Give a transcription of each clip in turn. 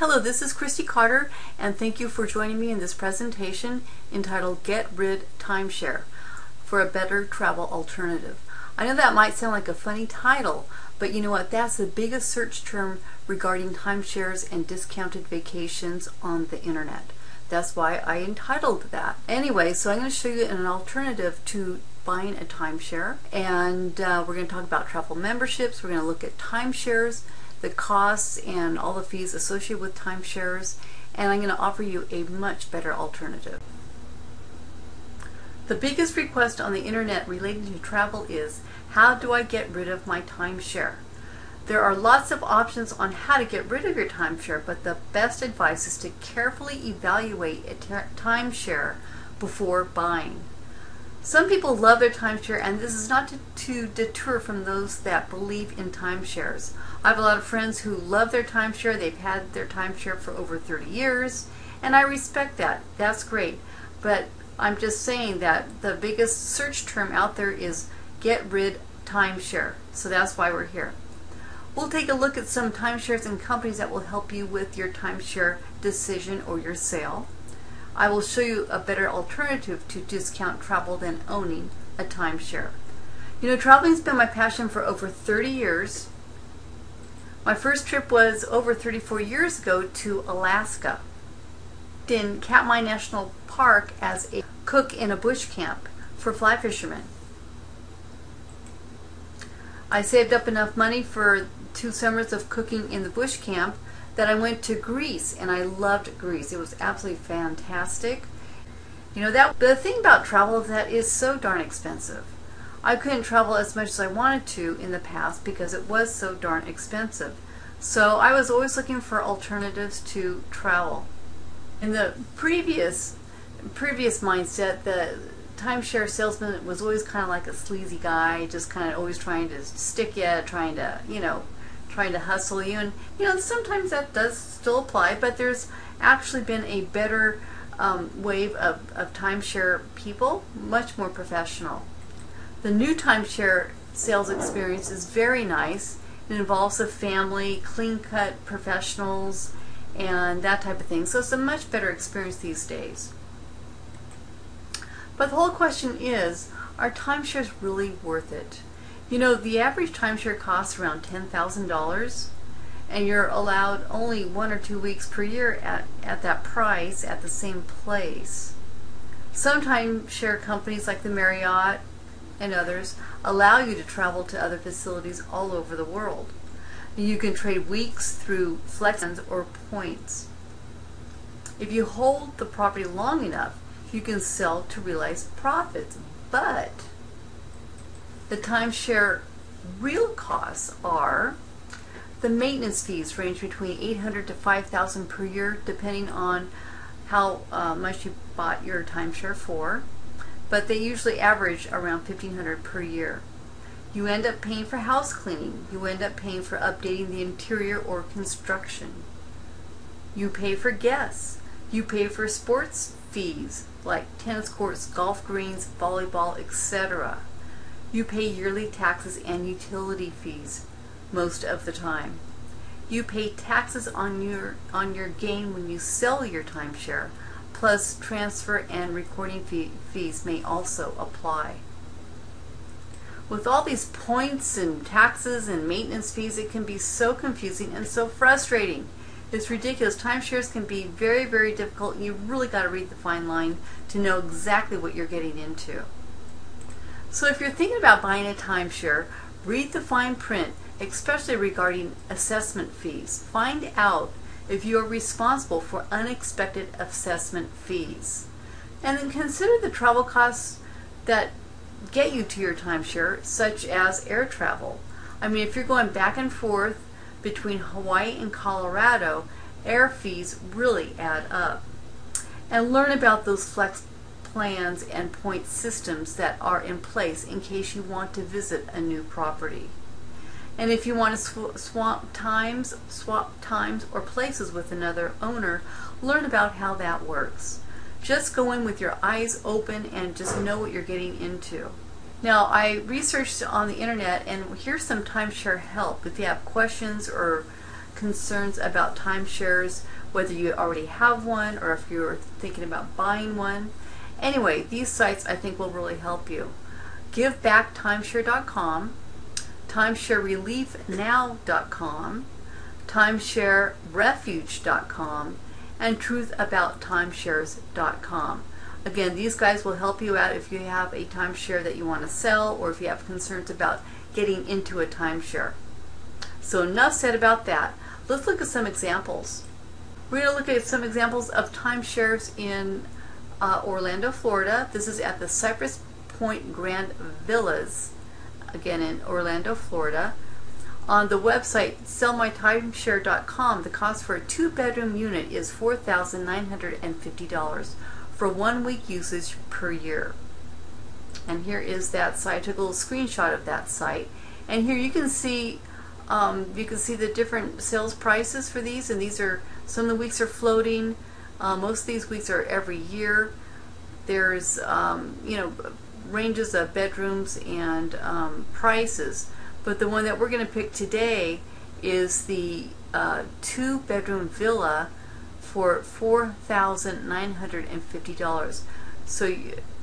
Hello, this is Christy Carter, and thank you for joining me in this presentation entitled Get Rid Timeshare for a Better Travel Alternative. I know that might sound like a funny title, but you know what? That's the biggest search term regarding timeshares and discounted vacations on the internet. That's why I entitled that. Anyway, so I'm going to show you an alternative to buying a timeshare, and we're going to talk about travel memberships. We're going to look at timeshares, the costs and all the fees associated with timeshares, and I'm going to offer you a much better alternative. The biggest request on the internet relating to travel is, how do I get rid of my timeshare? There are lots of options on how to get rid of your timeshare, but the best advice is to carefully evaluate a timeshare before buying. Some people love their timeshare, and this is not to deter from those that believe in timeshares. I have a lot of friends who love their timeshare. They've had their timeshare for over 30 years, and I respect that. That's great. But I'm just saying that the biggest search term out there is get rid timeshare. So that's why we're here. We'll take a look at some timeshares and companies that will help you with your timeshare decision or your sale. I will show you a better alternative to discount travel than owning a timeshare. You know, traveling has been my passion for over 30 years. My first trip was over 34 years ago to Alaska. In Katmai National Park as a cook in a bush camp for fly fishermen. I saved up enough money for 2 summers of cooking in the bush camp that I went to Greece, and I loved Greece. It was absolutely fantastic. You know, the thing about travel is that it's so darn expensive. I couldn't travel as much as I wanted to in the past because it was so darn expensive. So I was always looking for alternatives to travel. In the previous mindset, the timeshare salesman was always kind of like a sleazy guy, just kind of always trying to stick you, trying to hustle you, and sometimes that does still apply, but there's actually been a better wave of timeshare people, much more professional. The new timeshare sales experience is very nice. It involves a family, clean-cut professionals, and that type of thing, so it's a much better experience these days. But the whole question is, are timeshares really worth it? You know, the average timeshare costs around $10,000, and you're allowed only 1 or 2 weeks per year at that price at the same place. Some timeshare companies like the Marriott and others allow you to travel to other facilities all over the world. You can trade weeks through flex or points. If you hold the property long enough, you can sell to realize profits, but the timeshare real costs are the maintenance fees range between $800 to $5,000 per year, depending on how much you bought your timeshare for, but they usually average around $1,500 per year. You end up paying for house cleaning. You end up paying for updating the interior or construction. You pay for guests. You pay for sports fees like tennis courts, golf greens, volleyball, etc. You pay yearly taxes and utility fees most of the time. You pay taxes on your gain when you sell your timeshare, plus transfer and recording fees may also apply. With all these points and taxes and maintenance fees, it can be so confusing and so frustrating. It's ridiculous. Timeshares can be very, very difficult, and you really got to read the fine line to know exactly what you're getting into. So if you're thinking about buying a timeshare, read the fine print, especially regarding assessment fees. Find out if you are responsible for unexpected assessment fees. And then consider the travel costs that get you to your timeshare, such as air travel. I mean, if you're going back and forth between Hawaii and Colorado, air fees really add up. And learn about those flex plans and point systems that are in place in case you want to visit a new property. And if you want to swap times or places with another owner, learn about how that works. Just go in with your eyes open and just know what you're getting into. Now, I researched on the internet, and here's some timeshare help if you have questions or concerns about timeshares, whether you already have one or if you're thinking about buying one. Anyway, these sites I think will really help you. GiveBackTimeshare.com, TimeshareReliefNow.com, TimeshareRefuge.com, and TruthAboutTimeshares.com. Again, these guys will help you out if you have a timeshare that you want to sell or if you have concerns about getting into a timeshare. So enough said about that. Let's look at some examples. We're going to look at some examples of timeshares in Orlando, Florida. This is at the Cypress Point Grand Villas, again in Orlando, Florida. On the website sellmytimeshare.com, the cost for a 2-bedroom unit is $4,950 for 1 week usage per year. And here is that site. I took a little screenshot of that site, and here you can see the different sales prices for these, and these are some of the weeks are floating. Most of these weeks are every year. There's ranges of bedrooms and prices, but the one that we're going to pick today is the 2-bedroom villa for $4,950. So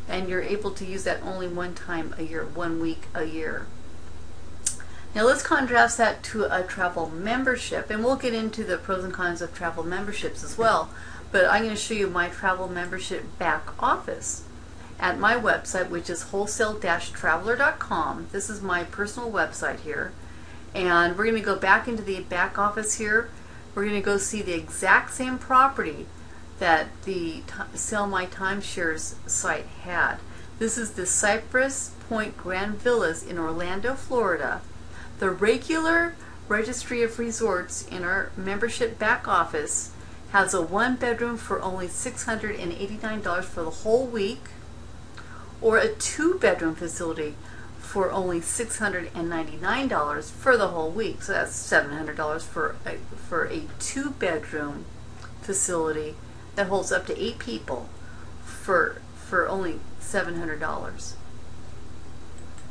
and you're able to use that only one time a year, 1 week a year. Now let's contrast that to a travel membership, and we'll get into the pros and cons of travel memberships as well, but I'm going to show you my travel membership back office at my website, which is wholesale-traveler.com. This is my personal website here, and we're going to go back into the back office here. We're going to go see the exact same property that the Sell My Timeshares site had. This is the Cypress Point Grand Villas in Orlando, Florida. The regular registry of resorts in our membership back office has a 1-bedroom for only $689 for the whole week, or a 2-bedroom facility for only $699 for the whole week. So that's $700 for a 2-bedroom facility that holds up to 8 people for only $700.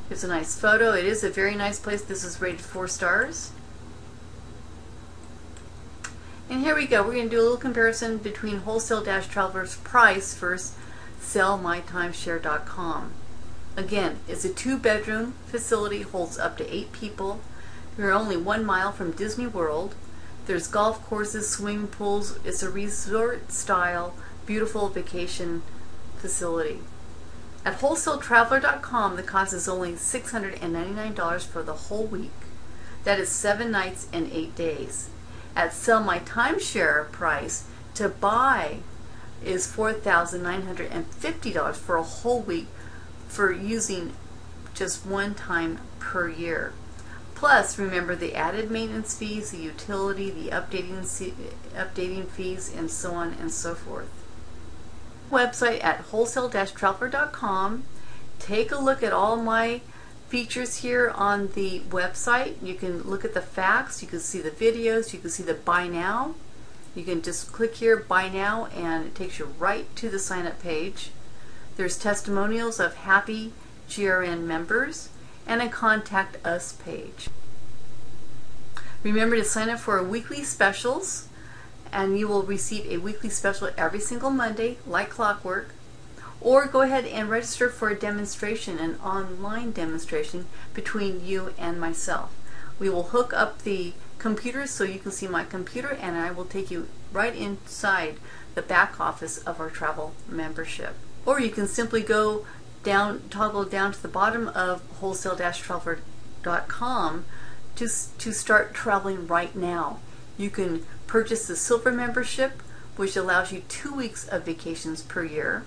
It's a nice photo. It is a very nice place. This is rated 4 stars. And here we go. We're going to do a little comparison between wholesale-traveler's price versus sellmytimeshare.com. Again, it's a 2-bedroom facility, holds up to 8 people. We're only 1 mile from Disney World. There's golf courses, swimming pools. It's a resort-style, beautiful vacation facility. At wholesale-traveler.com, the cost is only $699 for the whole week. That is 7 nights and 8 days. At Sell My Timeshare price, to buy is $4,950 for a whole week for using just 1 time per year. Plus, remember the added maintenance fees, the utility, the updating fees, and so on and so forth. Website at wholesale-traveler.com. Take a look at all my features here on the website. You can look at the facts, you can see the videos, you can see the buy now. You can just click here, buy now, and it takes you right to the sign up page. There's testimonials of happy GRN members and a contact us page. Remember to sign up for our weekly specials, and you will receive a weekly special every single Monday like clockwork. Or go ahead and register for a demonstration, an online demonstration between you and myself. We will hook up the computers so you can see my computer, and I will take you right inside the back office of our travel membership. Or you can simply go down, toggle down to the bottom of wholesale-traveler.com to start traveling right now. You can purchase the silver membership, which allows you 2 weeks of vacations per year.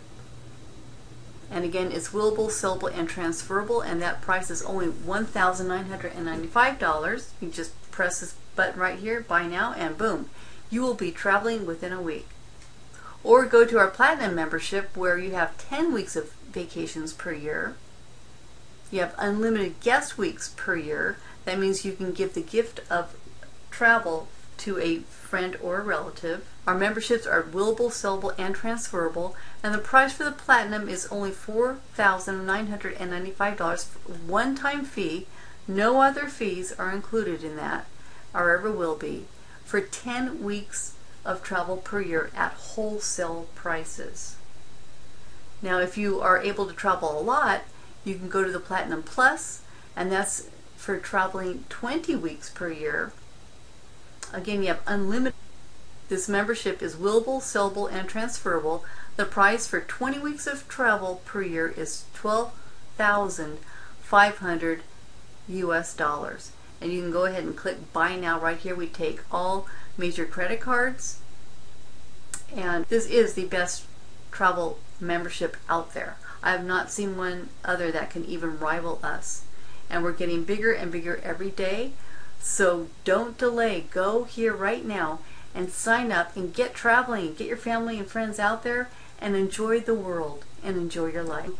And again, it's willable, sellable, and transferable, and that price is only $1,995. You just press this button right here, buy now, and boom, you will be traveling within a week. Or go to our platinum membership, where you have 10 weeks of vacations per year. You have unlimited guest weeks per year. That means you can give the gift of travel to a friend or a relative. Our memberships are willable, sellable, and transferable, and the price for the platinum is only $4,995, one-time fee. No other fees are included in that, or ever will be. for 10 weeks of travel per year at wholesale prices. Now, if you are able to travel a lot, you can go to the Platinum Plus, and that's for traveling 20 weeks per year. Again, you have unlimited. This membership is willable, sellable, and transferable. The price for 20 weeks of travel per year is $12,500 US. And you can go ahead and click Buy Now right here. We take all major credit cards, and this is the best travel membership out there. I have not seen one other that can even rival us, and we're getting bigger and bigger every day. So don't delay. Go here right now and sign up and get traveling. Get your family and friends out there and enjoy the world and enjoy your life.